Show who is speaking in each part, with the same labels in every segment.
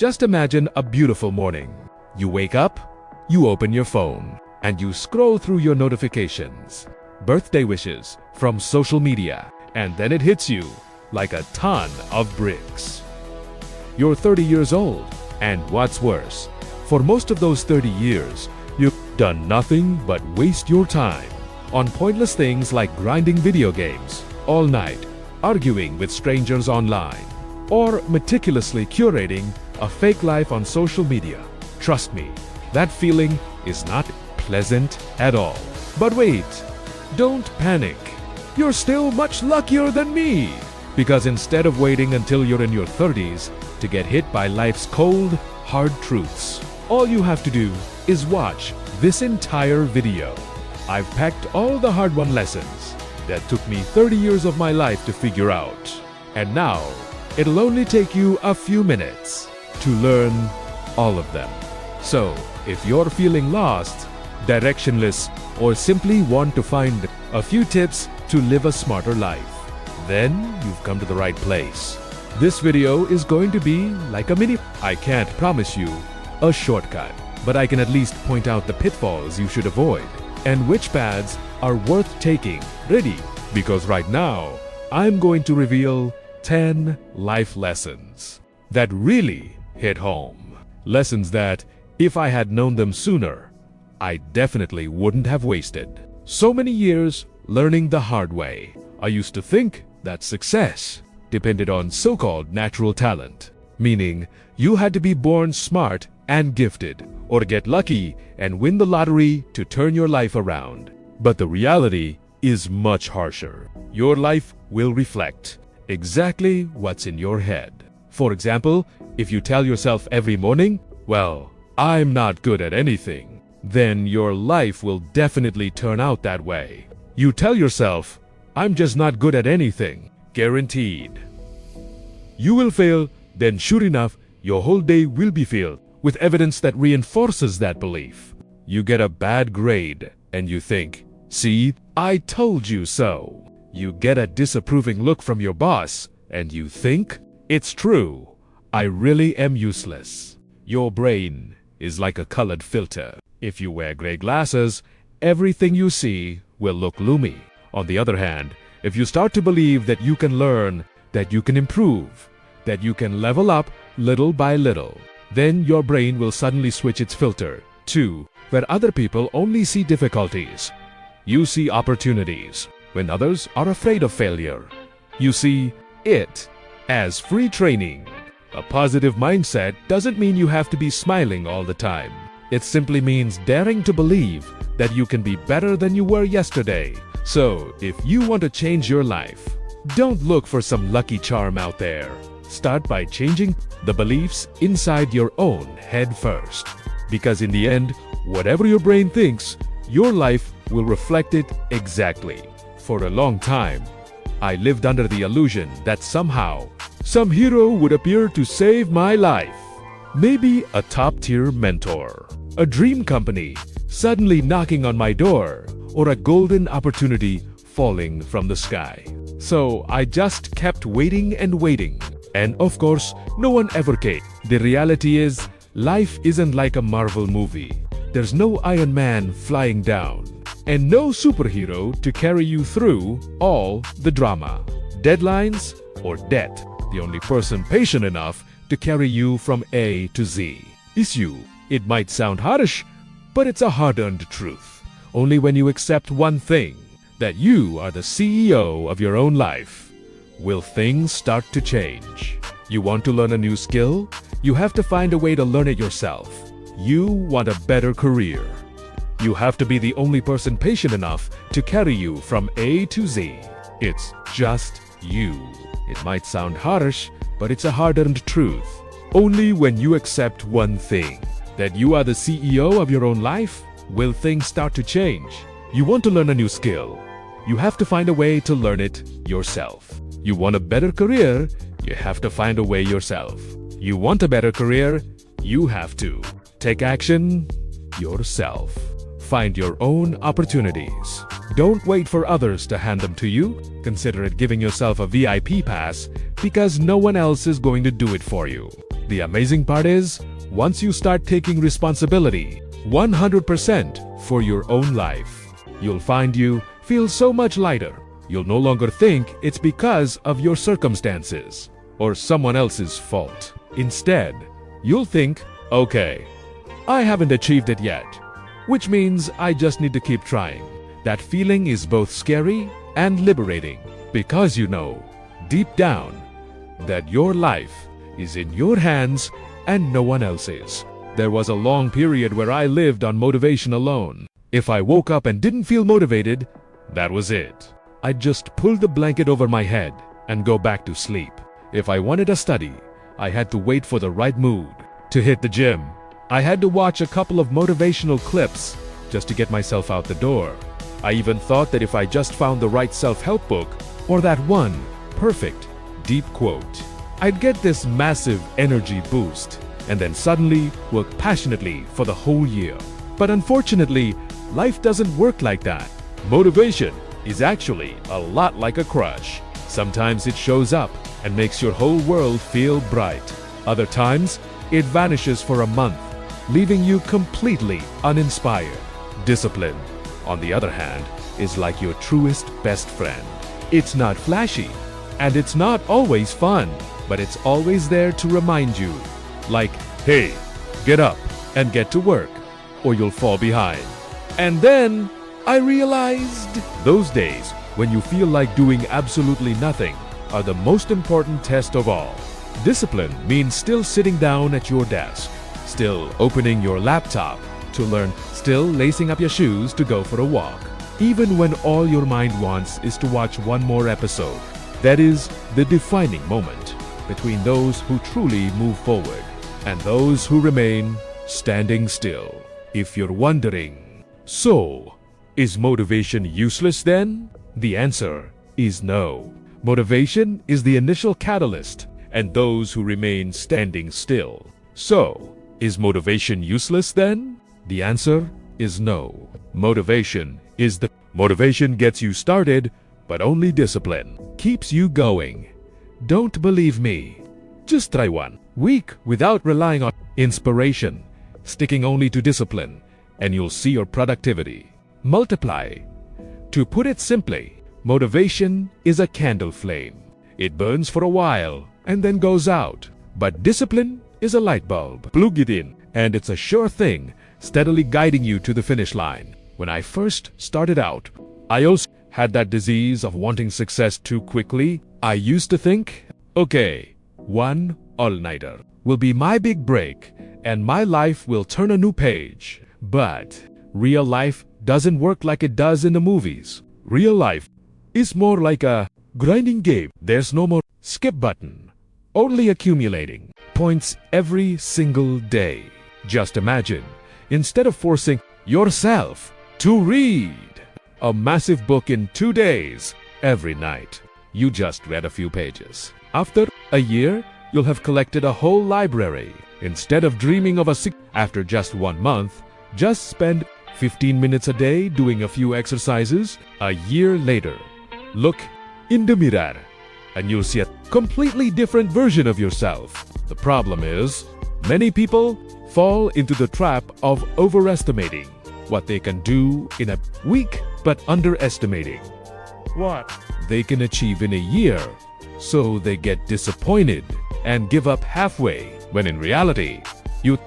Speaker 1: Just imagine a beautiful morning. You wake up, you open your phone, and you scroll through your notifications. Birthday wishes from social media, and then it hits you like a ton of bricks. You're 30 years old, and what's worse, for most of those 30 years, you've done nothing but waste your time on pointless things like grinding video games all night, arguing with strangers online, or meticulously curating a fake life on social media. Trust me, that feeling is not pleasant at all. But wait, don't panic. You're still much luckier than me. Because instead of waiting until you're in your 30s to get hit by life's cold, hard truths, all you have to do is watch this entire video. I've packed all the hard-won lessons that took me 30 years of my life to figure out. And now, it'll only take you a few minutes to learn all of them. So, if you're feeling lost, directionless, or simply want to find a few tips to live a smarter life, then you've come to the right place. This video is going to be like a mini. I can't promise you a shortcut, but I can at least point out the pitfalls you should avoid and which paths are worth taking. Ready? Because right now, I'm going to reveal 10 life lessons that really hit home. Lessons that, if I had known them sooner, I definitely wouldn't have wasted so many years learning the hard way. I used to think that success depended on so-called natural talent, meaning you had to be born smart and gifted, or get lucky and win the lottery to turn your life around. But the reality is much harsher. Your life will reflect exactly what's in your head. For example, if you tell yourself every morning, well, I'm not good at anything, then your life will definitely turn out that way. You tell yourself, I'm just not good at anything, guaranteed you will fail, then sure enough, your whole day will be filled with evidence that reinforces that belief. You get a bad grade and you think, see, I told you so. You get a disapproving look from your boss and you think, it's true, I really am useless. Your brain is like a colored filter. If you wear gray glasses, everything you see will look gloomy. On the other hand, if you start to believe that you can learn, that you can improve, that you can level up little by little, then your brain will suddenly switch its filter to where other people only see difficulties. You see opportunities when others are afraid of failure. You see it as free training. A positive mindset doesn't mean you have to be smiling all the time. It simply means daring to believe that you can be better than you were yesterday. So, if you want to change your life, don't look for some lucky charm out there. Start by changing the beliefs inside your own head first. Because in the end, whatever your brain thinks, your life will reflect it exactly. For a long time, I lived under the illusion that somehow, some hero would appear to save my life. Maybe a top-tier mentor, a dream company suddenly knocking on my door, or a golden opportunity falling from the sky. So I just kept waiting and waiting. And of course, no one ever came. The reality is, life isn't like a Marvel movie. There's no Iron Man flying down, and no superhero to carry you through all the drama, deadlines, or debt. The only person patient enough to carry you from A to Z is you. It might sound harsh, but it's a hard-earned truth. Only when you accept one thing, that you are the CEO of your own life, will things start to change. You want to learn a new skill? You have to find a way to learn it yourself. You want a better career? You have to be the only person patient enough to carry you from A to Z. It's just you. It might sound harsh, but it's a hard-earned truth. Only when you accept one thing, that you are the CEO of your own life, will things start to change. You want to learn a new skill? You have to find a way to learn it yourself. You want a better career? You have to find a way yourself. You want a better career? You have to take action yourself. Find your own opportunities. Don't wait for others to hand them to you. Consider it giving yourself a VIP pass because no one else is going to do it for you. The amazing part is, once you start taking responsibility 100% for your own life, you'll find you feel so much lighter. You'll no longer think it's because of your circumstances or someone else's fault. Instead, you'll think, okay, I haven't achieved it yet, which means I just need to keep trying. That feeling is both scary and liberating because you know, deep down, that your life is in your hands and no one else's. There was a long period where I lived on motivation alone. If I woke up and didn't feel motivated, that was it. I'd just pull the blanket over my head and go back to sleep. If I wanted to study, I had to wait for the right mood. To hit the gym, I had to watch a couple of motivational clips just to get myself out the door. I even thought that if I just found the right self-help book or that one perfect, deep quote, I'd get this massive energy boost and then suddenly work passionately for the whole year. But unfortunately, life doesn't work like that. Motivation is actually a lot like a crush. Sometimes it shows up and makes your whole world feel bright. Other times, it vanishes for a month, leaving you completely uninspired. Discipline, on the other hand, is like your truest best friend. It's not flashy, and it's not always fun, but it's always there to remind you, like, hey, get up and get to work, or you'll fall behind. And then I realized those days when you feel like doing absolutely nothing are the most important test of all. Discipline means still sitting down at your desk, still opening your laptop to learn, still lacing up your shoes to go for a walk, even when all your mind wants is to watch one more episode. That is the defining moment between those who truly move forward and those who remain standing still. If you're wondering, so, is motivation useless then? The answer is no. Motivation is the initial catalyst, and those who remain standing still. So, is motivation useless then? The answer is no. Motivation gets you started, but only discipline keeps you going. Don't believe me? Just try 1 week without relying on inspiration, sticking only to discipline, and you'll see your productivity multiply. To put it simply, motivation is a candle flame. It burns for a while and then goes out. But discipline is a light bulb. Plug it in, and it's a sure thing, steadily guiding you to the finish line. When I first started out, I also had that disease of wanting success too quickly. I used to think, okay, one all-nighter will be my big break, and my life will turn a new page. But real life doesn't work like it does in the movies. Real life is more like a grinding game. There's no more skip button, only accumulating points every single day. Just imagine, instead of forcing yourself to read a massive book in 2 days every night, you just read a few pages. After a year, you'll have collected a whole library. Instead of dreaming of after just 1 month, just spend 15 minutes a day doing a few exercises. A year later, look in the mirror and you'll see a completely different version of yourself. The problem is, many people fall into the trap of overestimating what they can do in a week, but underestimating what they can achieve in a year. So they get disappointed and give up halfway, when in reality, you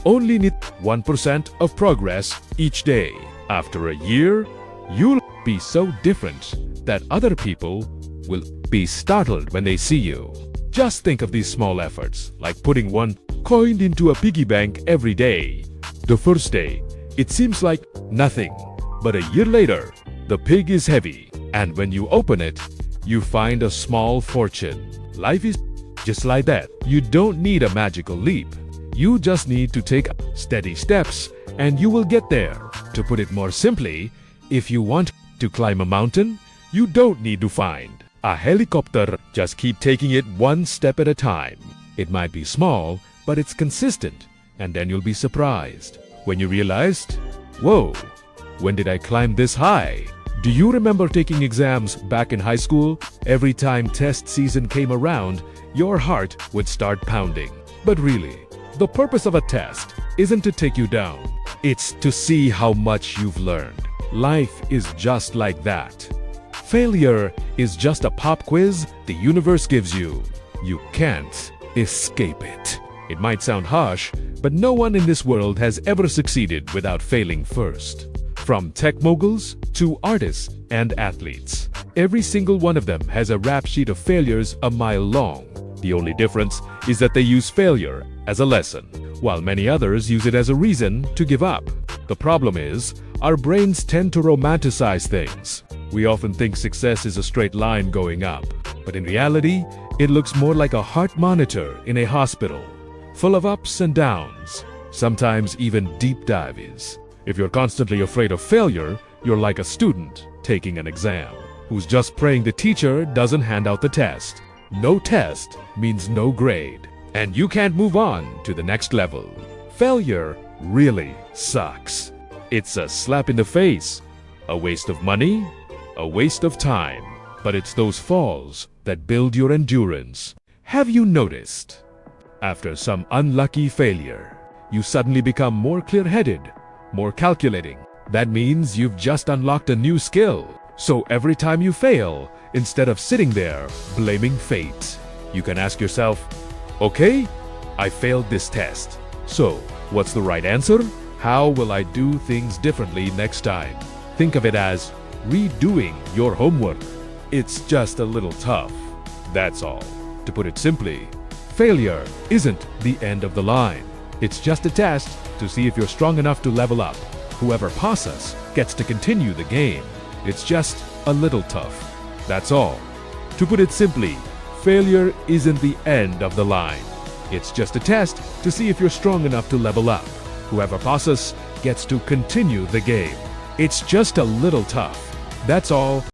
Speaker 1: only need 1% of progress each day. After a year, you'll be so different that other people will be startled when they see you. Just think of these small efforts, like putting 1 coin into a piggy bank every day. The first day, it seems like nothing, but a year later, the pig is heavy, and when you open it, you find a small fortune. Life is just like that. You don't need a magical leap. You just need to take steady steps and you will get there. To put it more simply, if you want to climb a mountain, you don't need to find a helicopter. Just keep taking it 1 step at a time. It might be small, but it's consistent, and then you'll be surprised when you realized, whoa, when did I climb this high? Do you remember taking exams back in high school? Every time test season came around, your heart would start pounding. But really, the purpose of a test isn't to take you down. It's to see how much you've learned. Life is just like that. Failure is just a pop quiz the universe gives you. You can't escape it. It might sound harsh, but no one in this world has ever succeeded without failing first. From tech moguls to artists and athletes, every single one of them has a rap sheet of failures a mile long. The only difference is that they use failure as a lesson, while many others use it as a reason to give up. The problem is, our brains tend to romanticize things. We often think success is a straight line going up, but in reality, it looks more like a heart monitor in a hospital, full of ups and downs, sometimes even deep dives. If you're constantly afraid of failure, you're like a student taking an exam, who's just praying the teacher doesn't hand out the test. No test means no grade, and you can't move on to the next level. Failure really sucks. It's a slap in the face, a waste of money, a waste of time. But it's those falls that build your endurance. Have you noticed? After some unlucky failure, you suddenly become more clear-headed, more calculating. That means you've just unlocked a new skill. So every time you fail, instead of sitting there blaming fate, you can ask yourself, okay, I failed this test. So, what's the right answer? How will I do things differently next time? Think of it as redoing your homework. It's just a little tough, that's all. To put it simply, failure isn't the end of the line. It's just a test to see if you're strong enough to level up. Whoever passes gets to continue the game. It's just a little tough, that's all. To put it simply, failure isn't the end of the line. It's just a test to see if you're strong enough to level up. Whoever passes gets to continue the game. It's just a little tough, that's all.